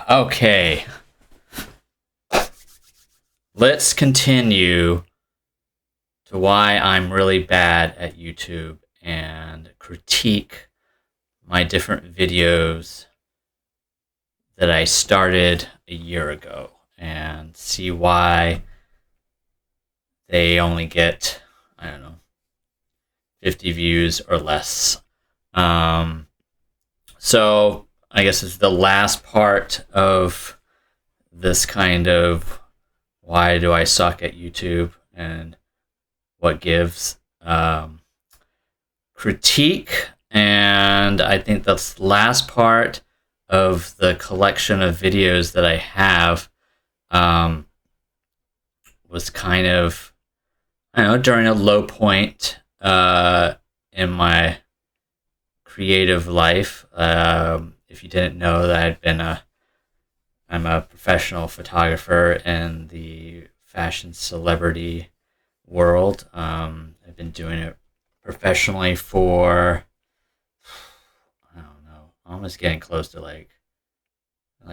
Okay, let's continue to why I'm really bad at YouTube and critique my different videos that I started a year ago and see why they only get, 50 views or less. So I guess it's the last part of this kind of why do I suck at YouTube and what gives critique. And I think the last part of the collection of videos that I have was kind of, during a low point in my creative life. If you didn't know that I'm a professional photographer in the fashion celebrity world. I've been doing it professionally for, almost getting close to like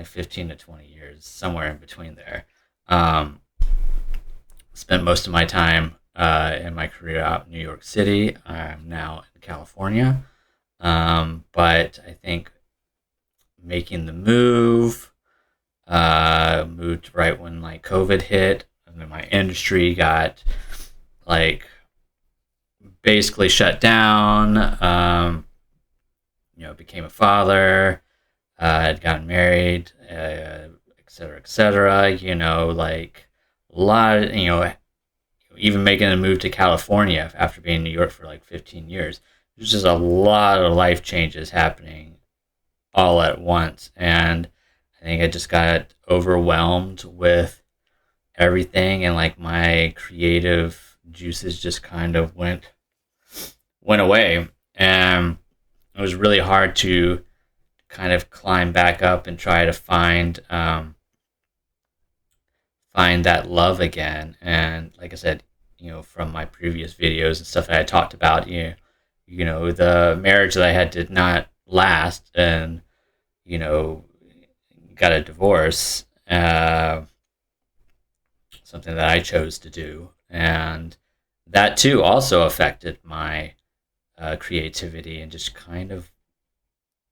15 to 20 years, somewhere in between there. Spent most of my time in my career out in New York City. I'm now in California. But I think making the moved right when like COVID hit, and then my industry got like basically shut down. Became a father, had gotten married, et cetera, et cetera. Like a lot of, even making a move to California after being in New York for like 15 years. There's just a lot of life changes happening all at once. And I think I just got overwhelmed with everything, and like my creative juices just kind of went away. And it was really hard to kind of climb back up and try to find that love again. And like I said, from my previous videos and stuff that I talked about, the marriage that I had did not last, and got a divorce, something that I chose to do, and that too also affected my creativity and just kind of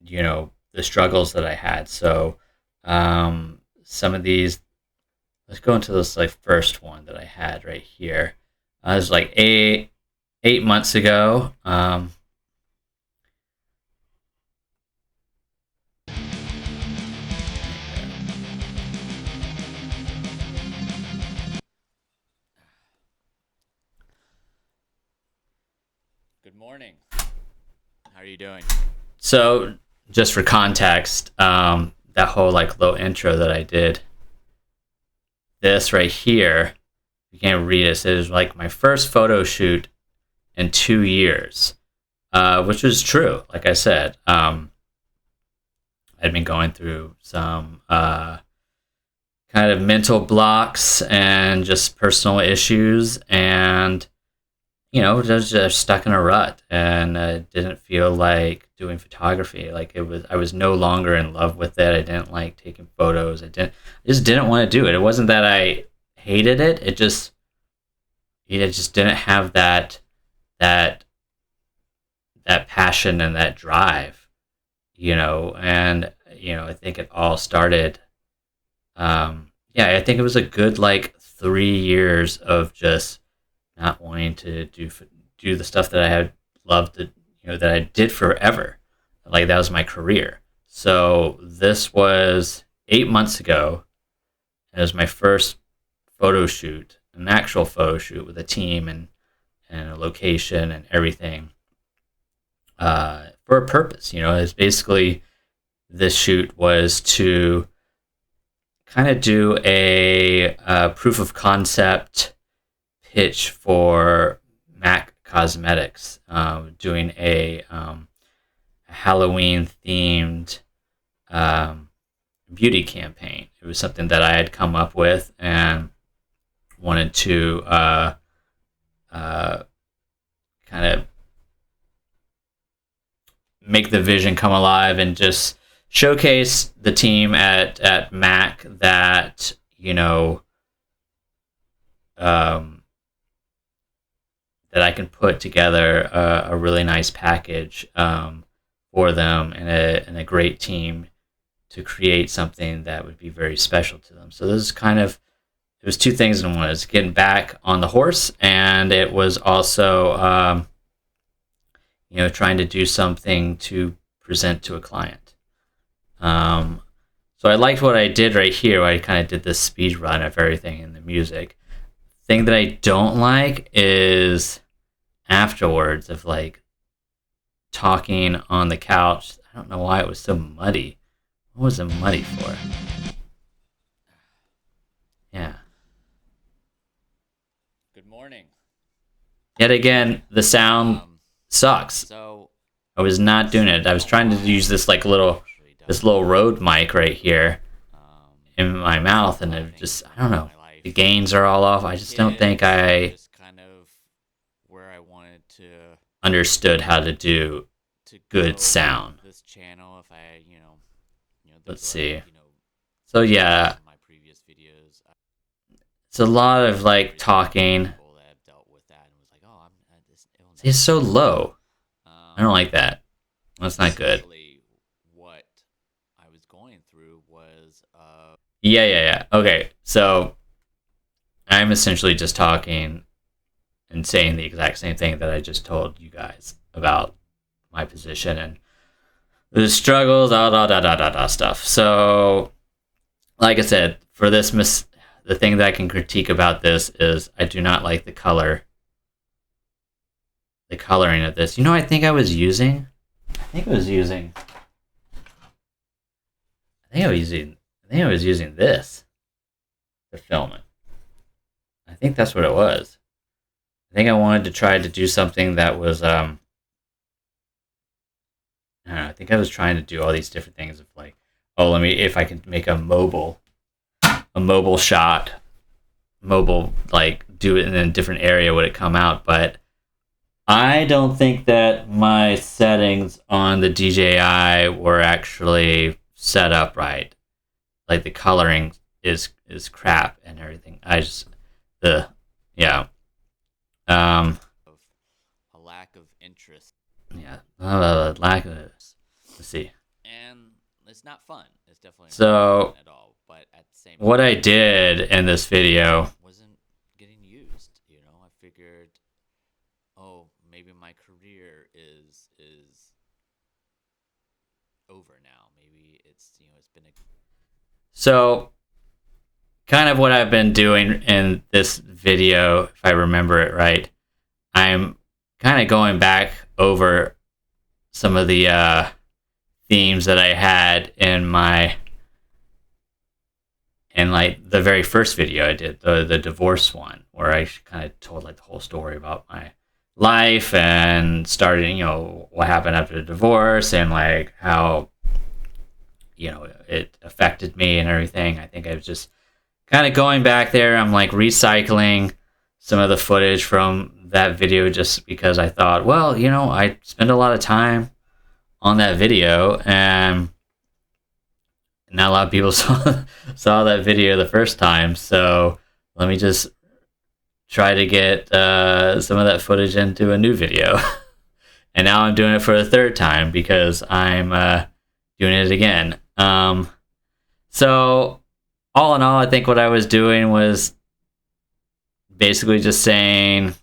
the struggles that I had. So some of these, let's go into this like first one that I had right here. It was like 8 months ago. Good morning. How are you doing? So, just for context, that whole like little intro that I did, this right here, you can't read it. It was like my first photo shoot in 2 years, which was true. Like I said, I'd been going through some kind of mental blocks and just personal issues, and just stuck in a rut, and didn't feel like doing photography. Like I was no longer in love with it. I didn't like taking photos. I just didn't want to do it. It wasn't that I hated it. It just didn't have that passion and that drive, and I think it all started. I think it was a good like 3 years of just not wanting to do the stuff that I had loved to, that I did forever. Like that was my career. So this was 8 months ago. It was my first photo shoot, an actual photo shoot with a team and a location and everything, for a purpose. It's basically, this shoot was to kind of do a proof of concept pitch for MAC Cosmetics, doing a Halloween themed beauty campaign. It was something that I had come up with and wanted to kind of make the vision come alive and just showcase the team at Mac that, you know, that I can put together a really nice package for them and a great team to create something that would be very special to them. So this is kind of, it was two things in one. It was getting back on the horse, and it was also, you know, trying to do something to present to a client. So I liked what I did right here. I kind of did this speed run of everything in the music. Thing that I don't like is afterwards of like talking on the couch. I don't know why it was so muddy. What was it muddy for? Yeah. Good morning. Yet again, the sound sucks. So I was not doing it. I was trying to use this like little Rode mic right here in my mouth, and it just, I don't know. The gains are all off. I just don't think I understood how to do good sound. Let's see. So yeah, it's a lot of like talking. It's so low. I don't like that. That's not good. Yeah. Okay, so I'm essentially just talking and saying the exact same thing that I just told you guys about my position and the struggles, stuff. So, like I said, for this the thing that I can critique about this is I do not like the coloring of this. You know, I think I was using this to film it. I think that's what it was. I think I wanted to try to do something that was, I don't know, I think I was trying to do all these different things of like, oh, if I can make a mobile shot, like do it in a different area, would it come out? But I don't think that my settings on the DJI were actually set up right. Like the coloring is crap and everything. Yeah. A lack of interest. Yeah. Lack of. Let's see. And it's not fun. It's definitely not fun at all. But at the same time, what I did in this video wasn't getting used. You know, I figured, oh, maybe my career is over now. Maybe it's, you know, it's been a. So, kind of what I've been doing in this video, if I remember it right, I'm kind of going back over some of the themes that I had in like the very first video I did, the divorce one, where I kind of told like the whole story about my life and starting, you know, what happened after the divorce and like how, you know, it affected me and everything. I think I was just kind of going back there. I'm like recycling some of the footage from that video just because I thought, well, you know, I spent a lot of time on that video and not a lot of people saw that video the first time. So let me just try to get some of that footage into a new video. And now I'm doing it for the third time because I'm doing it again. So all in all, I think what I was doing was basically just saying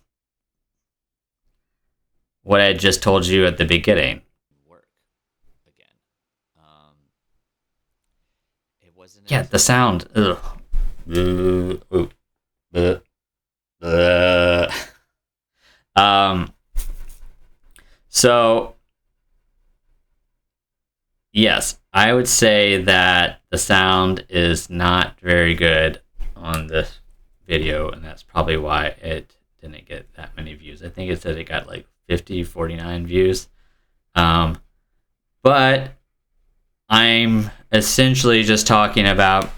what I just told you at the beginning. Work again. It wasn't. Yeah, the sound. So yes, I would say that the sound is not very good on this video, and that's probably why it didn't get that many views. I think it said it got like 49 views. But I'm essentially just talking about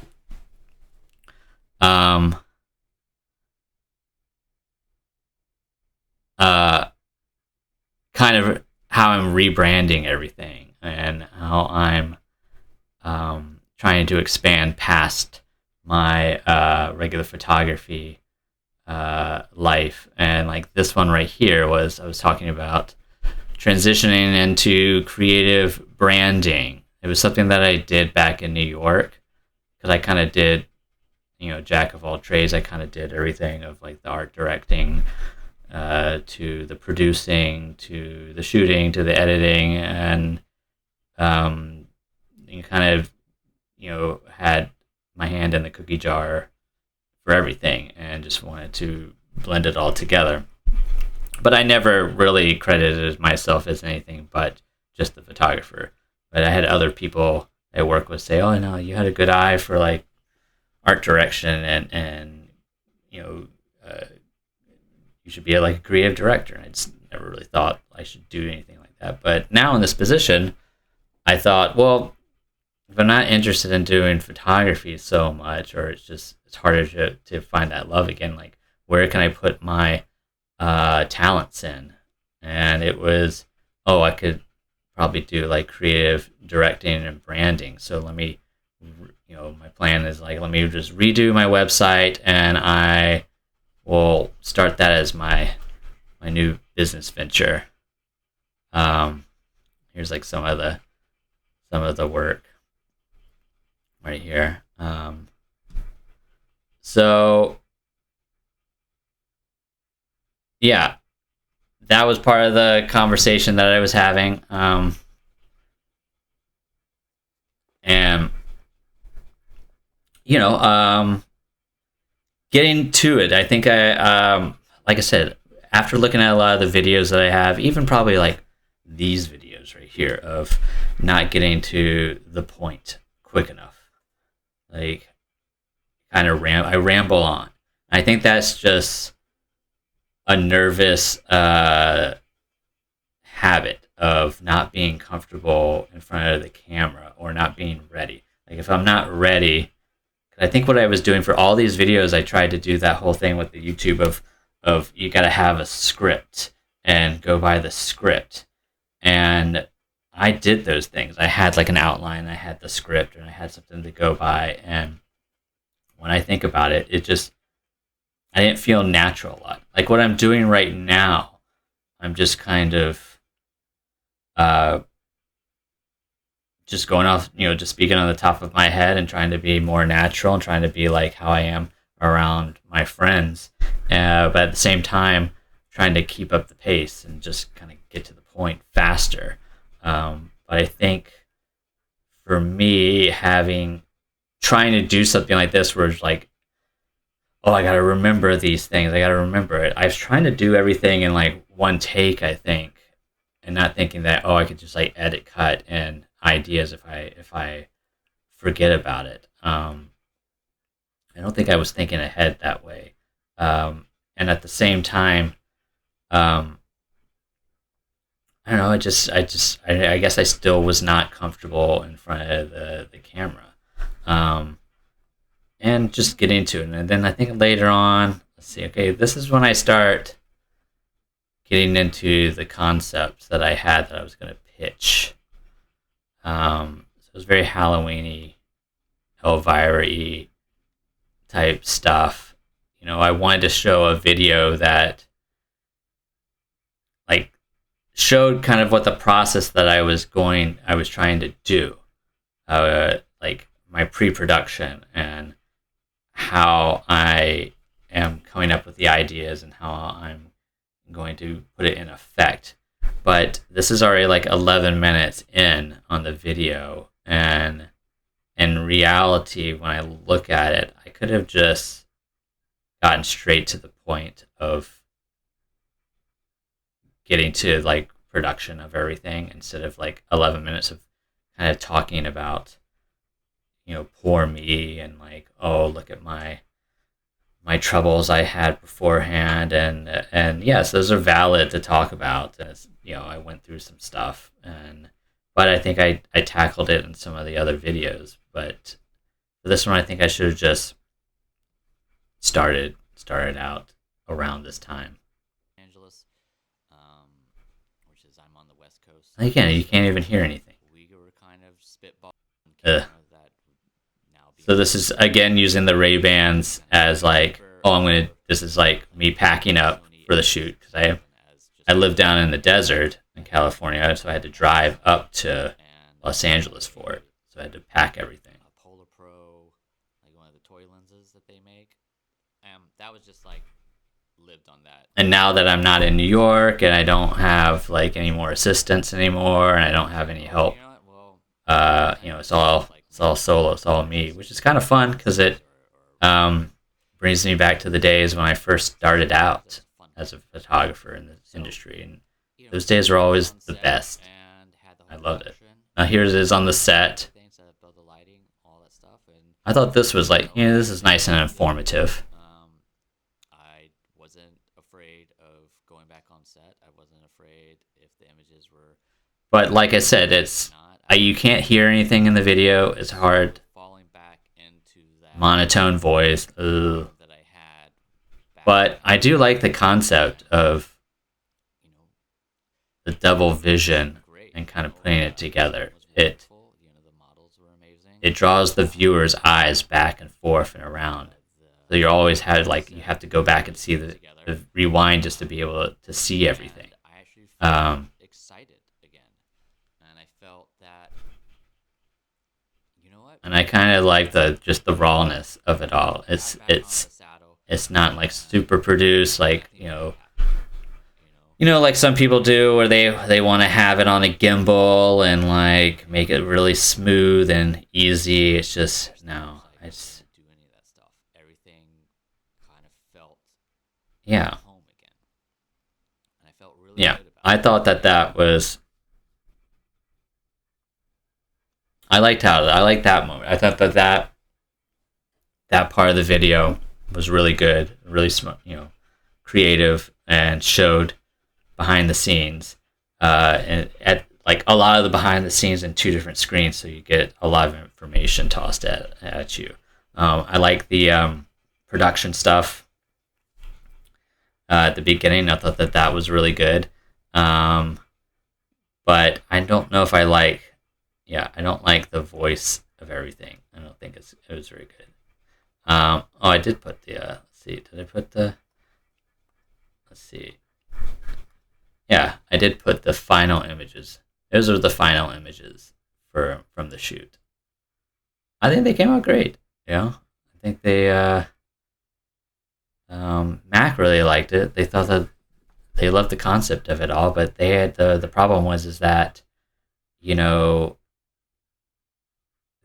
kind of how I'm rebranding everything and how I'm trying to expand past my regular photography life. And like this one right here was, I was talking about transitioning into creative branding. It was something that I did back in New York, because I kind of did, jack of all trades. I kind of did everything, of like the art directing, to the producing, to the shooting, to the editing, and you kind of, had my hand in the cookie jar for everything, and just wanted to blend it all together. But I never really credited myself as anything but just the photographer. But I had other people I work with say, "Oh no, you had a good eye for like art direction, and you should be like a creative director." And I just never really thought I should do anything like that. But now in this position, I thought, well, if I'm not interested in doing photography so much, or it's harder to find that love again, like where can I put my talents in? And it was, I could probably do like creative directing and branding. So let me, my plan is like, let me just redo my website, and I will start that as my new business venture. Here's like some of the work right here. So yeah, that was part of the conversation that I was having. And getting to it, I think like I said, after looking at a lot of the videos that I have, even probably like these videos right here, of not getting to the point quick enough, like kind of I ramble on. I think that's just a nervous habit of not being comfortable in front of the camera, or not being ready. Like if I'm not ready, I think what I was doing for all these videos, I tried to do that whole thing with the YouTube of you got to have a script and go by the script. And I did those things. I had like an outline, I had the script, and I had something to go by. And when I think about it, I didn't feel natural a lot. Like what I'm doing right now, I'm just kind of just going off, just speaking on the top of my head, and trying to be more natural, and trying to be like how I am around my friends. But at the same time, trying to keep up the pace and just kind of get to the point faster. But I think for me, trying to do something like this, where it's like, oh, I got to remember these things. I got to remember it. I was trying to do everything in like one take, I think, and not thinking that, I could just like edit, cut, and ideas if I forget about it. I don't think I was thinking ahead that way. And at the same time, I don't know. I guess I still was not comfortable in front of the camera, and just get into it. And then I think later on, let's see. Okay, this is when I start getting into the concepts that I had that I was going to pitch. So it was very Halloween-y, Elvira-y type stuff. I wanted to show a video that like showed kind of what the process that I was trying to do, like my pre-production, and how I am coming up with the ideas, and how I'm going to put it in effect. But this is already like 11 minutes in on the video, and in reality, when I look at it, I could have just gotten straight to the point of getting to like production of everything, instead of like 11 minutes of kind of talking about, poor me, and like, oh, look at my troubles I had beforehand, and yes, those are valid to talk about. As I went through some stuff, but I think I tackled it in some of the other videos. But for this one, I think I should have just started out around this time. Angeles, which is, I'm on the West Coast. Again, you can't even hear anything. We were kind of spitballing that So this is again using the Ray-Bans as like, oh, this is like me packing up for the shoot, because I live down in the desert in California, so I had to drive up to Los Angeles for it. So I had to pack everything. A Polar Pro, like one of the toy lenses that they make. That was just like lived on that. And now that I'm not in New York and I don't have like any more assistants anymore, and I don't have any help, it's all solo, it's all me, which is kind of fun because it brings me back to the days when I first started out as a photographer in this industry, and those days were always the best. I loved it. Now here it is on the set. I thought this was like, this is nice and informative. I wasn't afraid of going back on set. I wasn't afraid if the images were. But like I said, you can't hear anything in the video. It's hard. Falling back into that monotone voice. Ugh. That I had. But I do like the concept of the double vision and kind of putting it together. It draws the viewer's eyes back and forth and around. So you always had you have to go back and see the rewind just to be able to see everything. I actually felt excited again, and I felt that, and I kind of like just the rawness of it all. It's not like super produced, like like some people do, where they want to have it on a gimbal and like make it really smooth and easy. It's just no. I just do any of that stuff. Everything kind of felt home again, and I felt really good about it. I thought that was. I liked that moment. I thought that part of the video was really good, really smart, creative, and showed behind the scenes, and at like a lot of the behind the scenes in 2 different screens, so you get a lot of information tossed at you. I like the production stuff at the beginning. I thought that was really good, but I don't know if I don't like the voice of everything. I don't think it was very good. I did put the let's see, did I put the let's see. Yeah, I did put the final images. Those are the final images from the shoot. I think they came out great. I think they Mac really liked it. They thought that they loved the concept of it all, but they had the problem is that they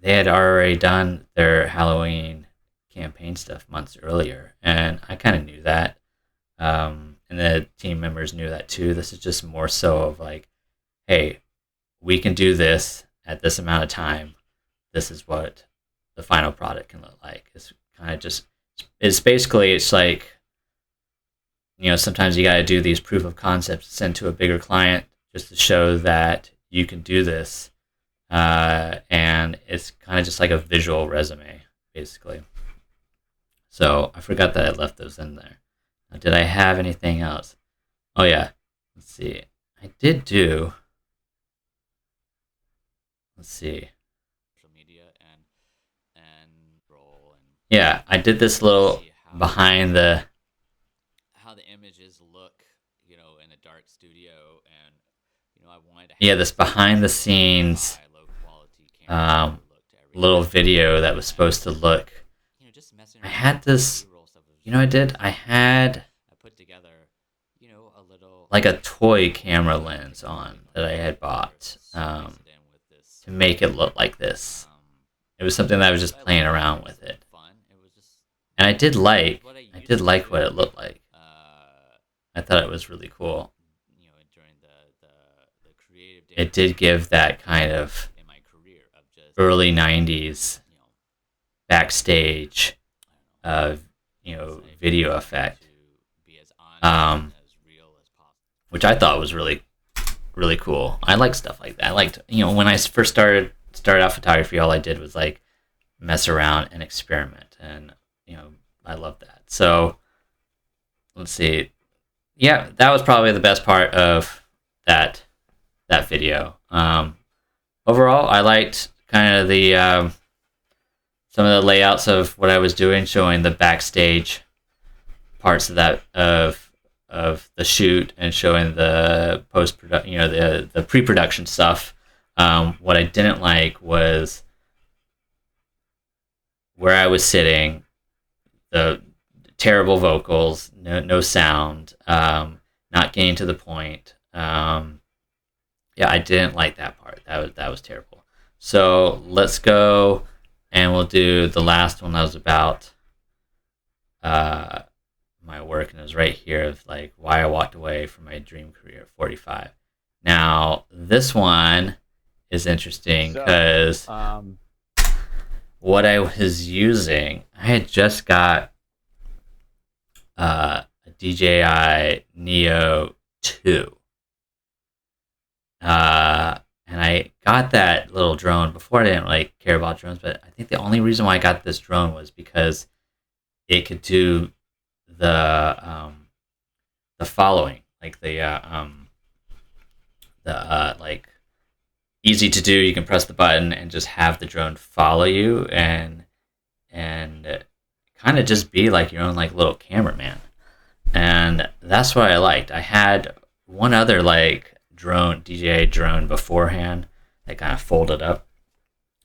had already done their Halloween campaign stuff months earlier, and I kind of knew that. And the team members knew that too. This is just more so of like, hey, we can do this at this amount of time. This is what the final product can look like. It's kind of just, it's like, sometimes you got to do these proof of concepts, sent to a bigger client just to show that you can do this. And it's kind of just like a visual resume, basically. So I forgot that I left those in there. Now, did I have anything else? Oh yeah, let's see. I did do. Let's see. Social media and roll and. Yeah, I did this little behind the. How the images look, in a dark studio, and I wanted to. This behind the scenes. Little video that was supposed to look. I had this. I put together, a little like a toy camera lens on that I had bought to make it look like this. It was something that I was just playing around with it, and I did like what it looked like. I thought it was really cool. During the creative. It did give that kind of early '90s backstage. Video effect, which I thought was really, really cool. I like stuff like that. I liked, when I first started out photography, all I did was like mess around and experiment, and I love that. So let's see. Yeah, that was probably the best part of that video. Overall, I liked kind of the some of the layouts of what I was doing, showing the backstage parts of that of the shoot and showing the post production, the pre-production stuff. What I didn't like was where I was sitting, the terrible vocals, no sound, not getting to the point. Yeah, I didn't like that part. That was terrible. So let's go, and we'll do the last one that was about my work, and it was right here of like why I walked away from my dream career at 45. Now this one is interesting because what I was using, I had just got a DJI Neo 2. And I got that little drone before. I didn't really care about drones, but I think the only reason why I got this drone was because it could do the following, like like easy to do. You can press the button and just have the drone follow you and kind of just be like your own like little cameraman. And that's what I liked. I had one other like DJI drone beforehand that kind of folded up,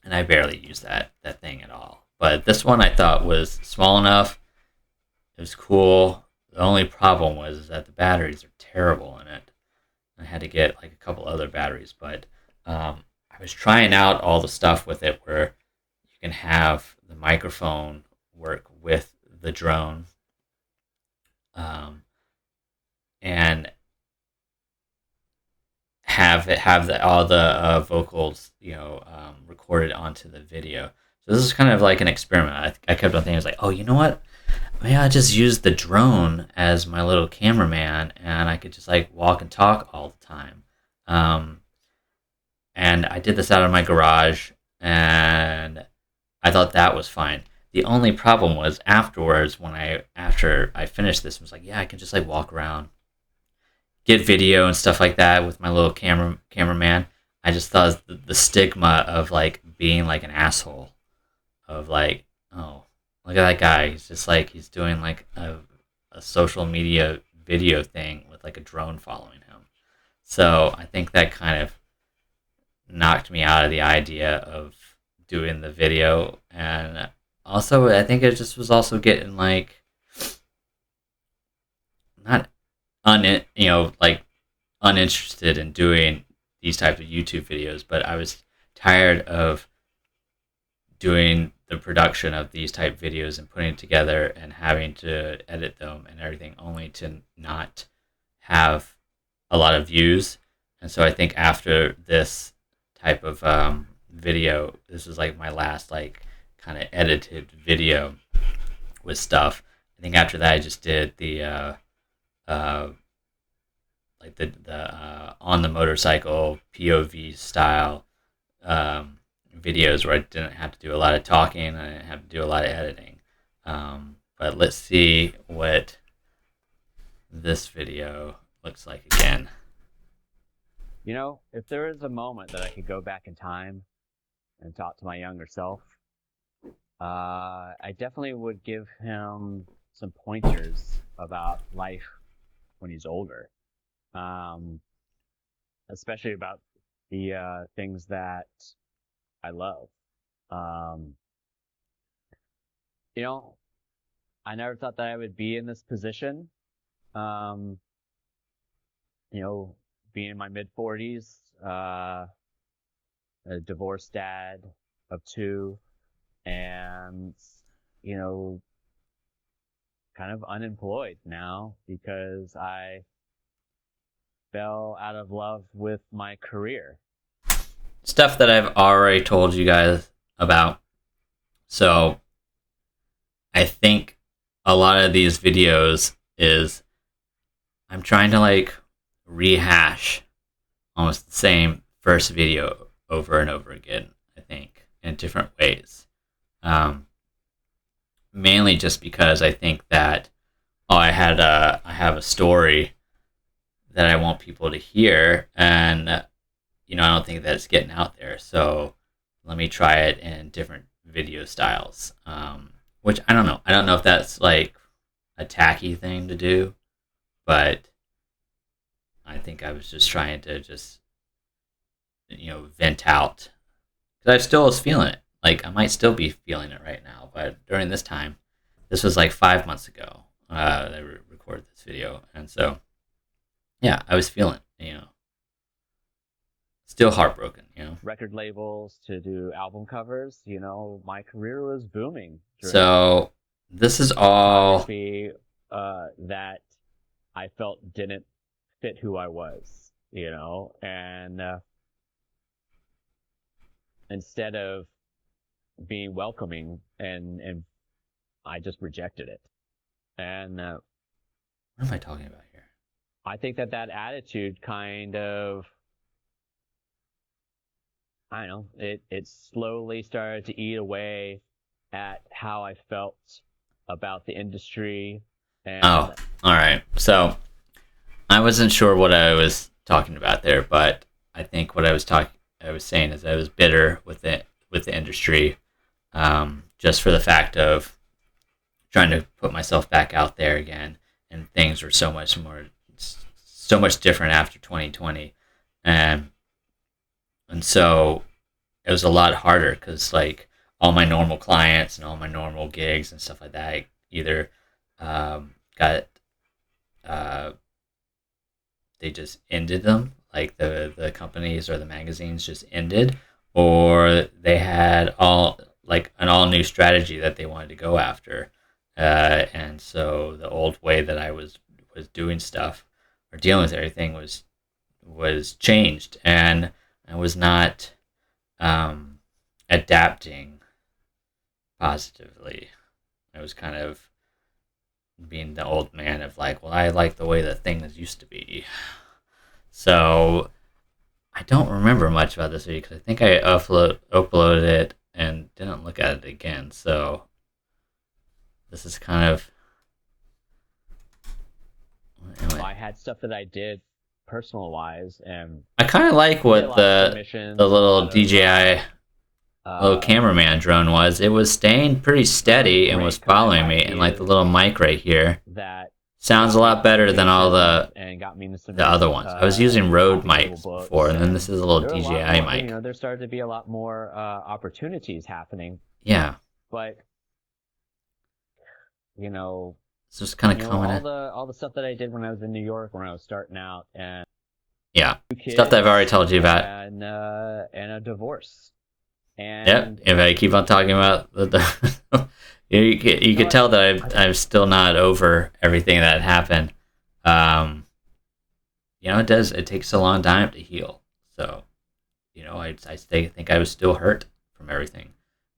and I barely used that thing at all. But this one I thought was small enough. It was cool. The only problem was that the batteries are terrible in it. I had to get like a couple other batteries, but I was trying out all the stuff with it where you can have the microphone work with the drone, and have all the vocals, recorded onto the video. So this is kind of like an experiment. I kept on thinking, I was like, oh, you know what? Maybe I'll just use the drone as my little cameraman, and I could just like walk and talk all the time. And I did this out of my garage, and I thought that was fine. The only problem was afterwards, after I finished this, I was like, yeah, I can just like walk around, get video and stuff like that with my little cameraman. I just thought the stigma of like being like an asshole, of like, oh, look at that guy. He's just like, he's doing like a social media video thing with like a drone following him. So I think that kind of knocked me out of the idea of doing the video. And also, I think it just was also getting like, not uninterested in doing these types of YouTube videos, but I was tired of doing the production of these type videos and putting it together and having to edit them and everything, only to not have a lot of views. And so I think after this type of video, this is like my last like kind of edited video with stuff. I think after that I just did the like the on the motorcycle POV style videos where I didn't have to do a lot of talking, I didn't have to do a lot of editing. But let's see what this video looks like again. If there is a moment that I could go back in time and talk to my younger self, I definitely would give him some pointers about life when he's older, especially about the things that I love. I never thought that I would be in this position. Being in my mid-40s, a divorced dad of 2, and, kind of unemployed now because I fell out of love with my career. Stuff that I've already told you guys about. So I think a lot of these videos is I'm trying to like rehash almost the same first video over and over again, I think, in different ways. Mainly just because I think that I have a story that I want people to hear, and I don't think that it's getting out there. So let me try it in different video styles, which I don't know. I don't know if that's like a tacky thing to do, but I think I was just trying to just, vent out. Because I still was feeling it. Like, I might still be feeling it right now, but during this time, this was like 5 months ago that I recorded this video. And so, yeah, I was feeling it, still heartbroken, Record labels to do album covers, my career was booming. So this is all that I felt didn't fit who I was, and instead of being welcoming, and I just rejected it. And what am I talking about here? I think that attitude kind of, I don't know, it slowly started to eat away at how I felt about the industry. And all right. So I wasn't sure what I was talking about there, but I think what I was saying is I was bitter with the industry, just for the fact of trying to put myself back out there again, and things were so much different after 2020, and so it was a lot harder because like all my normal clients and all my normal gigs and stuff like that, I either got they just ended them, like the companies or the magazines just ended, or they had an all new strategy that they wanted to go after, and so the old way that I was doing stuff or dealing with everything was changed, and I was not adapting positively. I was kind of being the old man of like, well, I like the way the things used to be. So I don't remember much about this video because I think I uploaded it and didn't look at it again. So this is kind of. Anyway. I had stuff that I did personal wise, and I kind of like what the little DJI little cameraman drone was. It was staying pretty steady and was following me, and like the little mic right here that sounds a lot better than all the other ones. I was using Rode mics before, and then this is a little DJI mic. There started to be a lot more opportunities happening. Yeah, but it's just kind of coming in. All the stuff that I did when I was in New York, when I was starting out, and yeah, stuff that I've already told you about, and a divorce. And yep, if I keep on talking about you could tell that I'm still not over everything that happened. It takes a long time to heal. So, I think I was still hurt from everything.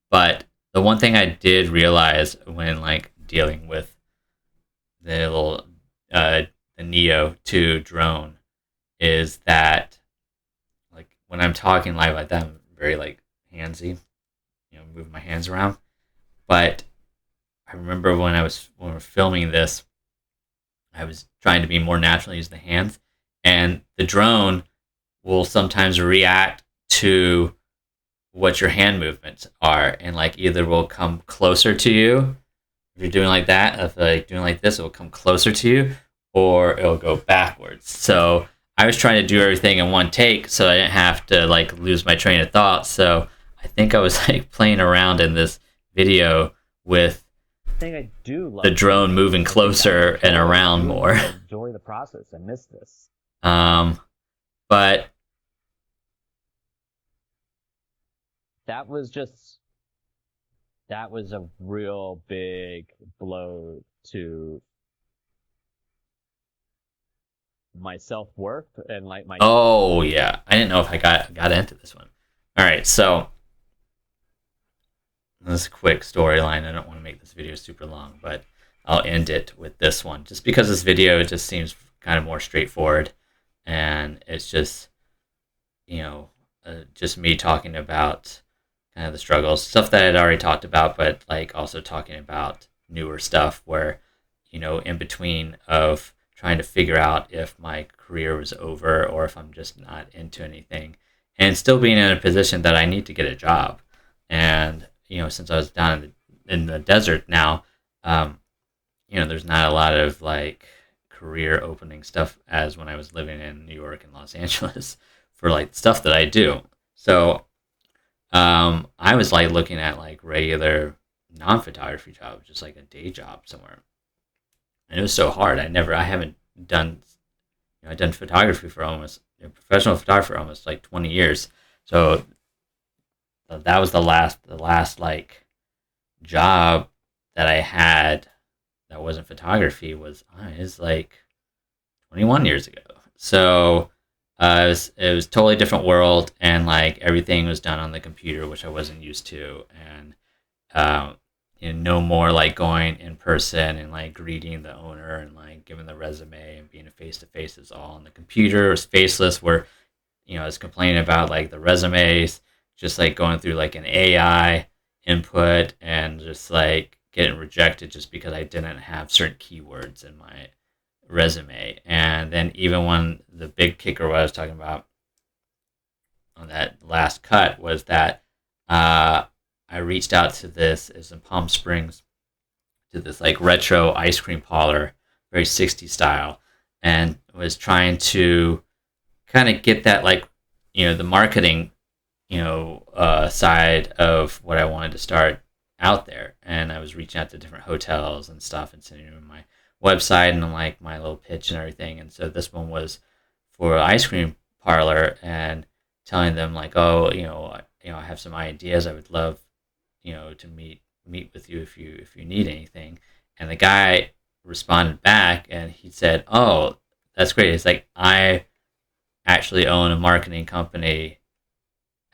But the one thing I did realize when like dealing with the little the Neo 2 drone is that like when I'm talking live like that, I'm very like handsy, move my hands around. But I remember when we were filming this, I was trying to be more natural, use the hands, and the drone will sometimes react to what your hand movements are, and like either will come closer to you if you're doing like that, if like doing like this, it will come closer to you, or it'll go backwards. So I was trying to do everything in one take, so I didn't have to like lose my train of thought. So I think I was like playing around in this video with the drone moving closer and around more. Enjoy the process. I miss this. But that was a real big blow to my self-worth and like my. Oh yeah, I didn't know if I got into this one. All right, so this is a quick storyline. I don't want to make this video super long, but I'll end it with this one just because this video just seems kind of more straightforward, and it's just just me talking about kind of the struggles, stuff that I'd already talked about, but like also talking about newer stuff where in between of trying to figure out if my career was over or if I'm just not into anything, and still being in a position that I need to get a job. And since I was down in the desert now, um, there's not a lot of like career opening stuff as when I was living in New York and Los Angeles for like stuff that I do. So I was like looking at like regular non-photography jobs, just like a day job somewhere, and it was so hard. I haven't done, I've done photography for almost professional photography for almost like 20 years. So that was the last like job that I had that wasn't photography is like 21 years ago. So it was totally different world, and like everything was done on the computer, which I wasn't used to, and um, no more like going in person and like greeting the owner and like giving the resume and being a face to face. Is all on the computer. It was faceless. Where I was complaining about like the resumes, just like going through like an AI input and just like getting rejected just because I didn't have certain keywords in my resume. And then even when the big kicker what I was talking about on that last cut was that I reached out to this is in Palm Springs to this like retro ice cream parlor, very 60s style, and was trying to kind of get that like the marketing side of what I wanted to start out there. And I was reaching out to different hotels and stuff and sending them my website and like my little pitch and everything. And so this one was for an ice cream parlor and telling them like, oh, I have some ideas. I would love, to meet with you if you need anything. And the guy responded back and he said, oh, that's great. It's like I actually own a marketing company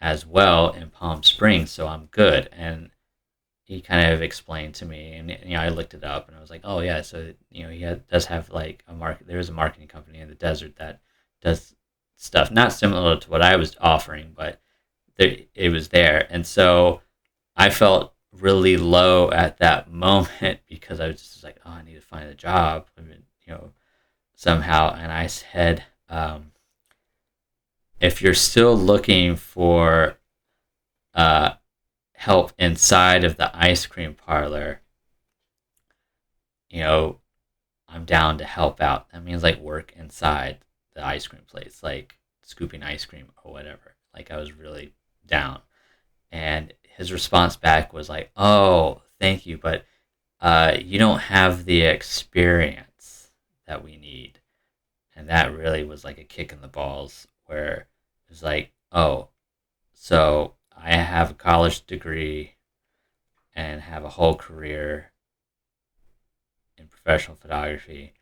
as well in Palm Springs, so I'm good. And he kind of explained to me, and I looked it up, and I was like, oh yeah, so does have like a market. There is a marketing company in the desert that does stuff not similar to what I was offering, but it was there, and so I felt really low at that moment because I was just like, oh, I need to find a job, somehow. And I said, if you're still looking for uh, help inside of the ice cream parlor, I'm down to help out. That means like work inside the ice cream place, like scooping ice cream or whatever. Like I was really down. And his response back was like, oh, thank you, but you don't have the experience that we need. And that really was like a kick in the balls where it was like, oh, so I have a college degree and have a whole career in professional photography,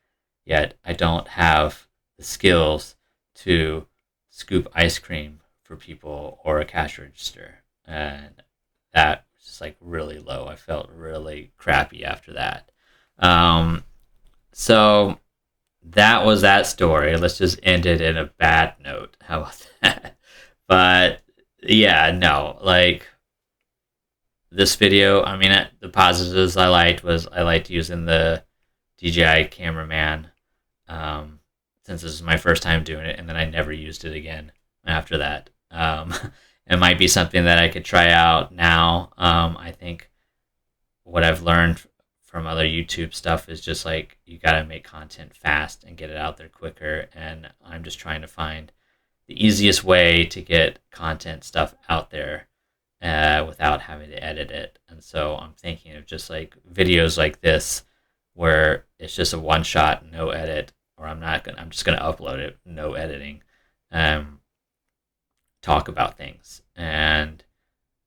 yet I don't have the skills to scoop ice cream for people or a cash register. And that was just like really low. I felt really crappy after that. So that was that story. Let's just end it in a bad note. How about that? But yeah, no, like this video, I mean, the positives I liked was I liked using the DJI cameraman, since this is my first time doing it, and then I never used it again after that. It might be something that I could try out now. I think what I've learned from other YouTube stuff is just like you got to make content fast and get it out there quicker. And I'm just trying to find the easiest way to get content stuff out there without having to edit it. And so I'm thinking of just like videos like this where it's just a one shot, no edit, or I'm just gonna upload it, no editing, talk about things, and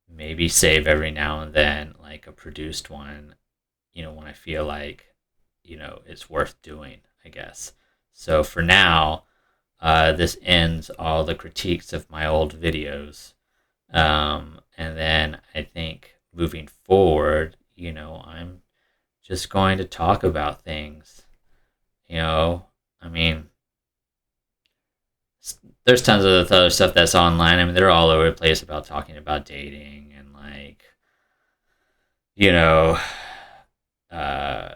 maybe save every now and then like a produced one, when I feel like, it's worth doing, I guess. So for now, this ends all the critiques of my old videos. And then I think moving forward, I'm just going to talk about things. I mean, there's tons of other stuff that's online. I mean, they're all over the place about talking about dating and like, uh,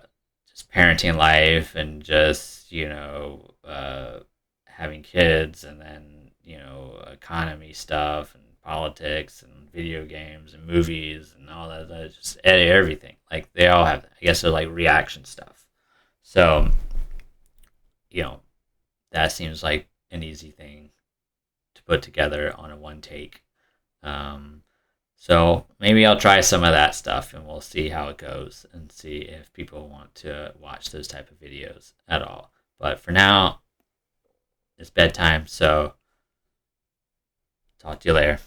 just parenting life and just, having kids and then, economy stuff and politics and video games and movies and all that. Just edit everything. Like they all have, I guess they're like reaction stuff. So, that seems like an easy thing to put together on a one take. So maybe I'll try some of that stuff and we'll see how it goes and see if people want to watch those type of videos at all. But for now, it's bedtime, so talk to you later.